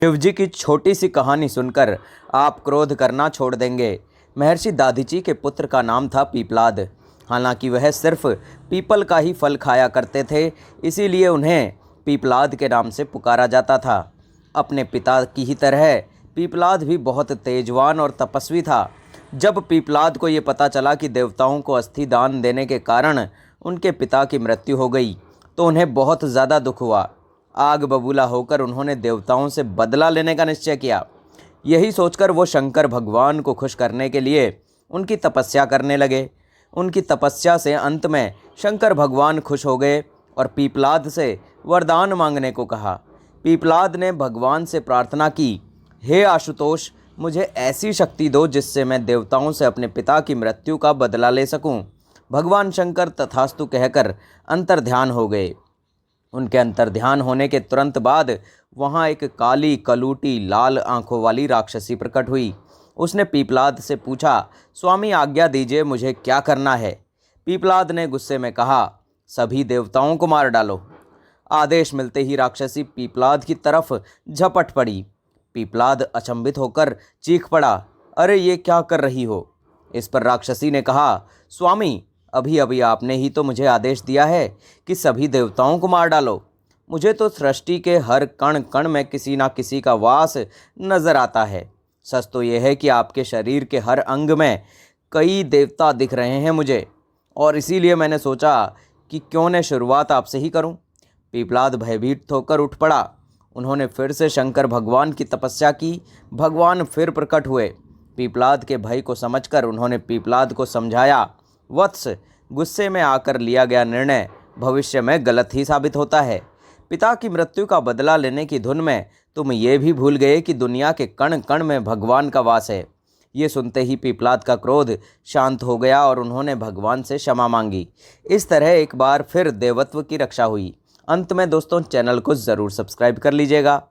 शिव जी की छोटी सी कहानी सुनकर आप क्रोध करना छोड़ देंगे। महर्षि दाधीची के पुत्र का नाम था पीपलाद। हालांकि वह सिर्फ पीपल का ही फल खाया करते थे, इसीलिए उन्हें पीपलाद के नाम से पुकारा जाता था। अपने पिता की ही तरह पीपलाद भी बहुत तेजवान और तपस्वी था। जब पीपलाद को ये पता चला कि देवताओं को अस्थि दान देने के कारण उनके पिता की मृत्यु हो गई, तो उन्हें बहुत ज़्यादा दुख हुआ। आग बबूला होकर उन्होंने देवताओं से बदला लेने का निश्चय किया। यही सोचकर वो शंकर भगवान को खुश करने के लिए उनकी तपस्या करने लगे। उनकी तपस्या से अंत में शंकर भगवान खुश हो गए और पीपलाद से वरदान मांगने को कहा। पीपलाद ने भगवान से प्रार्थना की, हे आशुतोष, मुझे ऐसी शक्ति दो जिससे मैं देवताओं से अपने पिता की मृत्यु का बदला ले सकूं। भगवान शंकर तथास्तु कहकर अंतर्ध्यान हो गए। उनके अंतर्ध्यान होने के तुरंत बाद वहाँ एक काली कलूटी लाल आंखों वाली राक्षसी प्रकट हुई। उसने पीपलाद से पूछा, स्वामी आज्ञा दीजिए, मुझे क्या करना है। पीपलाद ने गुस्से में कहा, सभी देवताओं को मार डालो। आदेश मिलते ही राक्षसी पीपलाद की तरफ झपट पड़ी। पीपलाद अचंभित होकर चीख पड़ा, अरे ये क्या कर रही हो। इस पर राक्षसी ने कहा, स्वामी, अभी अभी आपने ही तो मुझे आदेश दिया है कि सभी देवताओं को मार डालो। मुझे तो सृष्टि के हर कण कण में किसी ना किसी का वास नजर आता है। सच तो यह है कि आपके शरीर के हर अंग में कई देवता दिख रहे हैं मुझे, और इसीलिए मैंने सोचा कि क्यों न शुरुआत आपसे ही करूं। पीपलाद भयभीत होकर उठ पड़ा। उन्होंने फिर से शंकर भगवान की तपस्या की। भगवान फिर प्रकट हुए। पीपलाद के भय को समझकर उन्होंने पीपलाद को समझाया, वत्स, गुस्से में आकर लिया गया निर्णय भविष्य में गलत ही साबित होता है। पिता की मृत्यु का बदला लेने की धुन में तुम ये भी भूल गए कि दुनिया के कण कण में भगवान का वास है। ये सुनते ही पीपलाद का क्रोध शांत हो गया और उन्होंने भगवान से क्षमा मांगी। इस तरह एक बार फिर देवत्व की रक्षा हुई। अंत में दोस्तों, चैनल को ज़रूर सब्सक्राइब कर लीजिएगा।